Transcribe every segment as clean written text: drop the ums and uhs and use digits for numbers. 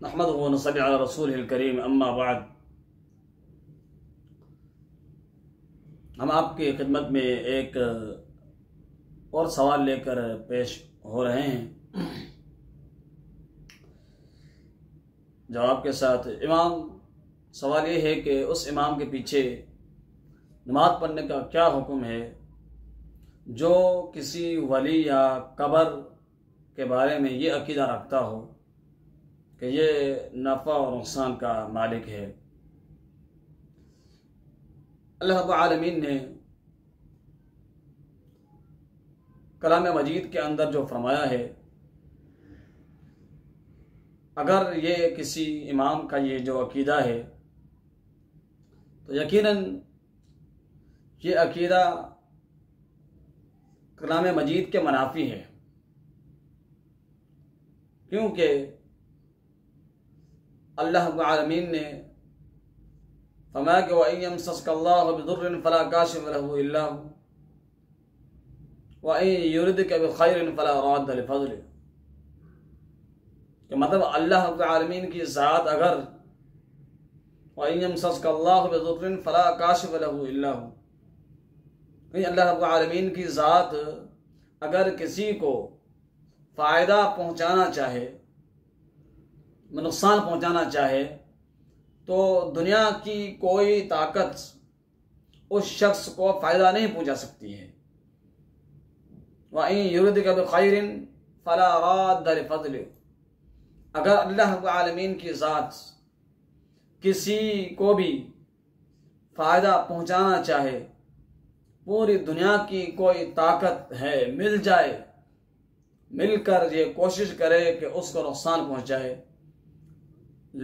نحمدہ و نصلی علی رسولہ الکریم، اما بعد۔ ہم آپ کی خدمت میں ایک اور سوال لے کر پیش ہو رہے ہیں، جواب کے ساتھ۔ سوال یہ ہے کہ اس امام کے پیچھے نماز پڑھنے کا کیا حکم ہے جو کسی ولی یا قبر کے بارے میں یہ عقیدہ رکھتا ہو کہ یہ نفع اور نقصان کا مالک ہے۔ اللہ رب العالمین نے کلام مجید کے اندر جو فرمایا ہے، اگر یہ کسی امام کا یہ جو عقیدہ ہے تو یقیناً یہ عقیدہ کلام مجید کے منافی ہے، کیونکہ اللہ رب العالمین نے فرمایا کہ وَإِن يَمْسَسْكَ اللَّهُ بِضُرٍّ فَلَا كَاشِفَ لَهُ إِلَّا هُوَ وَإِن يُرِدْكَ بِخَيْرٍ فَلَا رَادَّ لِفَضْلِهِ، کہ مطلب اللہ رب العالمین کی ذات اگر وَإِن يَمْسَسْكَ اللَّهُ بِضُرٍّ فَلَا كَاشِفَ لَهُ إِلَّا هُوَ، اللہ رب العالمین کی ذات اگر کسی کو فائدہ پہنچانا چاہے، نقصان پہنچانا چاہے، تو دنیا کی کوئی طاقت اس شخص کو فائدہ نہیں پہنچا سکتی ہے۔ وَإِن يُرِدْكَ بِخَيْرٍ فَلَا رَادَّ لِفَضْلِهِ، اگر اللہ رب العالمین کی ذات کسی کو بھی فائدہ پہنچانا چاہے، پوری دنیا کی کوئی طاقت ہے مل جائے، مل کر یہ کوشش کرے کہ اس کو نقصان پہنچائے،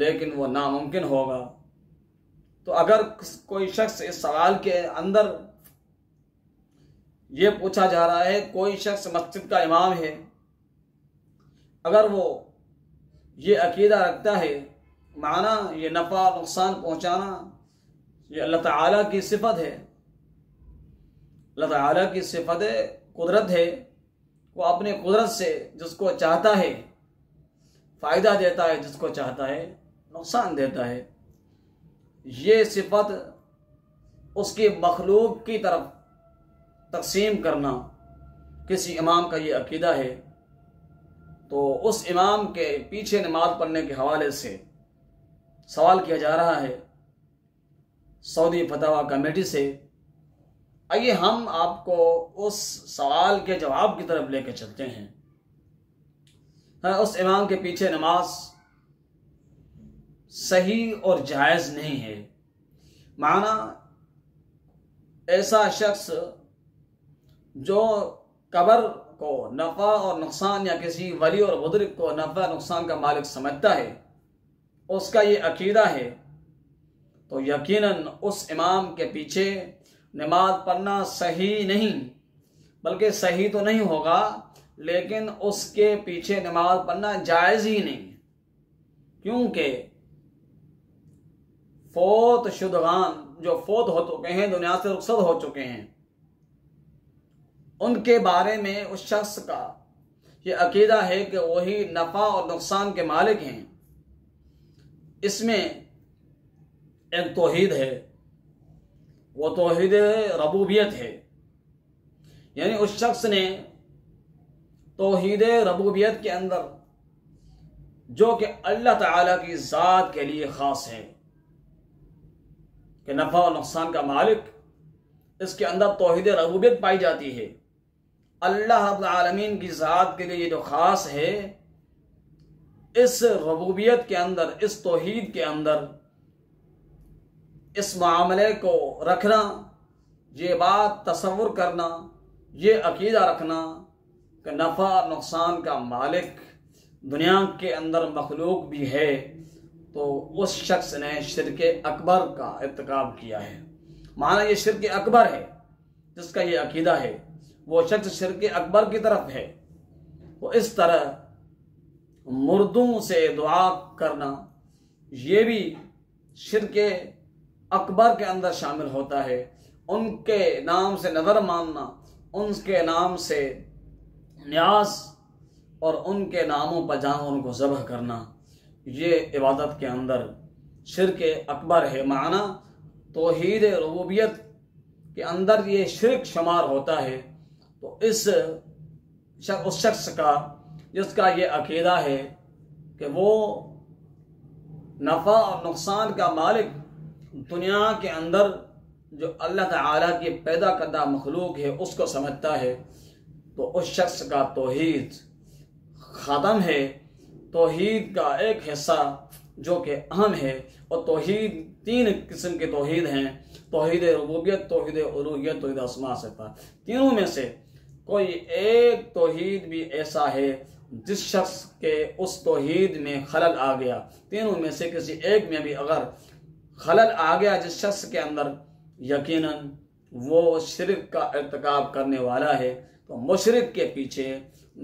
لیکن وہ ناممکن ہوگا۔ تو اگر کوئی شخص اس سوال کے اندر یہ پوچھا جا رہا ہے، کوئی شخص مسجد کا امام ہے، اگر وہ یہ عقیدہ رکھتا ہے، معنی یہ نفع نقصان پہنچانا یہ اللہ تعالیٰ کی صفت ہے، اللہ تعالیٰ کی صفت ہے، قدرت ہے، وہ اپنے قدرت سے جس کو چاہتا ہے فائدہ دیتا ہے، جس کو چاہتا ہے نقصان دیتا ہے۔ یہ صفت اس کی مخلوق کی طرف تقسیم کرنا کسی امام کا یہ عقیدہ ہے، تو اس امام کے پیچھے نماز پڑھنے کے حوالے سے سوال کیا جا رہا ہے سعودی فتویٰ کمیٹی سے۔ آئیے ہم آپ کو اس سوال کے جواب کی طرف لے کے چلتے ہیں۔ اس امام کے پیچھے نماز صحیح اور جائز نہیں ہے، معنی ایسا شخص جو قبر کو نفع اور نقصان یا کسی ولی اور بزرگ کو نفع نقصان کا مالک سمجھتا ہے، اس کا یہ عقیدہ ہے، تو یقیناً اس امام کے پیچھے نماز پڑھنا صحیح نہیں، بلکہ صحیح تو نہیں ہوگا لیکن اس کے پیچھے نماز پڑھنا جائز ہی نہیں، کیونکہ فوت شدگان جو فوت ہو چکے ہیں، دنیا سے رخصت ہو چکے ہیں، ان کے بارے میں اس شخص کا یہ عقیدہ ہے کہ وہی نفع اور نقصان کے مالک ہیں۔ اس میں ایک توحید ہے، وہ توحید ربوبیت ہے، یعنی اس شخص نے توحید ربوبیت کے اندر جو کہ اللہ تعالیٰ کی ذات کے لیے خاص ہے کہ نفع و نقصان کا مالک، اس کے اندر توحید ربوبیت پائی جاتی ہے۔ اللہ رب العالمین کی ذات کے لیے یہ جو خاص ہے، اس ربوبیت کے اندر، اس توحید کے اندر اس معاملے کو رکھنا، یہ بات تصور کرنا، یہ عقیدہ رکھنا کہ نفع اور نقصان کا مالک دنیا کے اندر مخلوق بھی ہے، تو اس شخص نے شرک اکبر کا ارتکاب کیا ہے۔ معنی یہ شرک اکبر ہے، جس کا یہ عقیدہ ہے وہ شخص شرک اکبر کی طرف ہے۔ وہ اس طرح مردوں سے دعا کرنا، یہ بھی شرک اکبر کے اندر شامل ہوتا ہے۔ ان کے نام سے نظر ماننا، ان کے نام سے نیاز اور ان کے ناموں پر جانوروں کو ذبح کرنا، یہ عبادت کے اندر شرک اکبر ہے، معنی توحید ربوبیت کے اندر یہ شرک شمار ہوتا ہے، تو اس شخص کا جس کا یہ عقیدہ ہے کہ وہ نفع اور نقصان کا مالک دنیا کے اندر جو اللہ تعالیٰ کی پیدا کردہ مخلوق ہے اس کو سمجھتا ہے، تو اس شخص کا توحید ختم ہے۔ توحید کا ایک حصہ جو کہ اہم ہے، اور توحید 3 قسم کے توحید ہیں: توحید ربوبیت، توحید الوہیت، توحید اسماء صفات۔ تینوں میں سے کوئی ایک توحید بھی ایسا ہے جس شخص کے اس توحید میں خلل آ گیا، تینوں میں سے کسی ایک میں بھی اگر خلل آ گیا جس شخص کے اندر، یقیناً وہ شرک کا ارتکاب کرنے والا ہے۔ تو مشرک کے پیچھے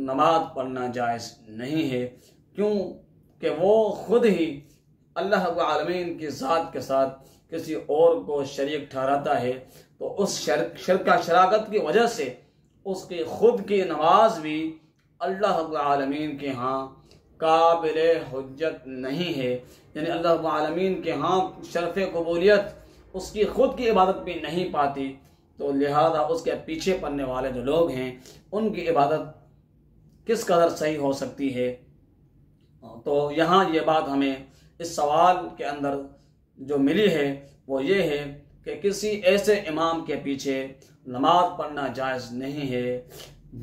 نماز پڑھنا جائز نہیں ہے، کیوں کہ وہ خود ہی اللہ رب العالمین کی ذات کے ساتھ کسی اور کو شریک ٹھہراتا ہے، تو اس شراکت کی وجہ سے اس کی خود کی نماز بھی اللہ رب العالمین کے ہاں قابل حجت نہیں ہے، یعنی اللہ رب العالمین کے ہاں شرف قبولیت اس کی خود کی عبادت بھی نہیں پاتی، تو لہذا اس کے پیچھے پڑنے والے جو لوگ ہیں ان کی عبادت کس قدر صحیح ہو سکتی ہے۔ تو یہاں یہ بات ہمیں اس سوال کے اندر جو ملی ہے وہ یہ ہے کہ کسی ایسے امام کے پیچھے نماز پڑھنا جائز نہیں ہے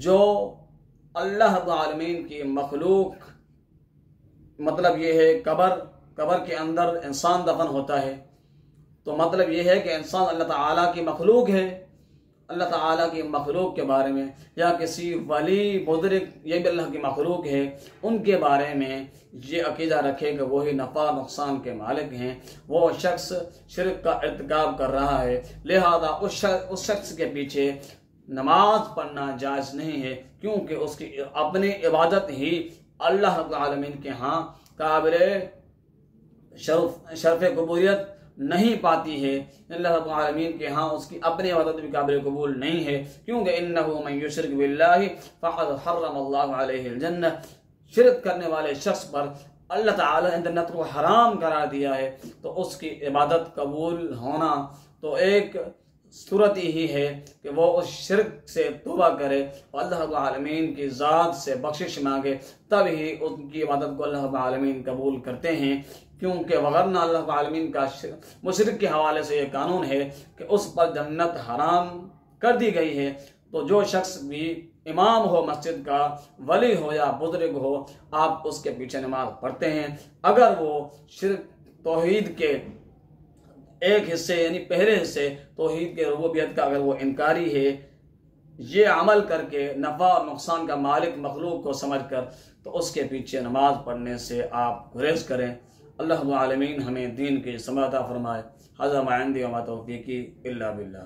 جو اللہ رب العالمین کی مخلوق، مطلب یہ ہے قبر کے اندر انسان دفن ہوتا ہے، تو مطلب یہ ہے کہ انسان اللہ تعالیٰ کی مخلوق ہے، اللہ تعالیٰ کی مخلوق کے بارے میں، یا کسی ولی بزرگ یہ بھی اللہ کی مخلوق ہے، ان کے بارے میں یہ عقیدہ رکھے کہ وہی نفع نقصان کے مالک ہیں، وہ شخص شرک کا ارتکاب کر رہا ہے، لہذا اس شخص کے پیچھے نماز پڑھنا جائز نہیں ہے، کیونکہ اس کی اپنی عبادت ہی اللہ رب العالمین کے ہاں قابل شرف قبولیت نہیں پاتی ہے، اللہ رب العالمین کے ہاں اس کی اپنی عبادت بھی قابل قبول نہیں ہے، کیونکہ انہ من یشرک باللہ فقد حرم اللہ علیہ الجنہ، شرک کرنے والے شخص پر اللہ تعالی نے جنت کو حرام قرار دیا ہے، تو اس کی عبادت قبول ہونا تو ایک صورت ہی ہے کہ وہ اس شرک سے توبہ کرے اور اللہ رب العالمین کی ذات سے بخشش مانگے، تب ہی ان کی عبادت کو اللہ رب العالمین قبول کرتے ہیں، کیونکہ وغیرہ اللہ رب العالمین کا مشرک کے حوالے سے یہ قانون ہے کہ اس پر جنت حرام کر دی گئی ہے۔ تو جو شخص بھی امام ہو مسجد کا، ولی ہو یا بزرگ ہو، آپ اس کے پیچھے نماز پڑھتے ہیں، اگر وہ شرک توحید کے ایک حصے یعنی پہلے حصے توحید کے ربوبیت کا اگر وہ انکاری ہے، یہ عمل کر کے نفع اور نقصان کا مالک مخلوق کو سمجھ کر، تو اس کے پیچھے نماز پڑھنے سے آپ گریز کریں۔ اللہ رب العالمین ہمیں دین کی سمجھ عطا فرمائے۔ ھذا ما عندی وما توفیقی الا باللہ۔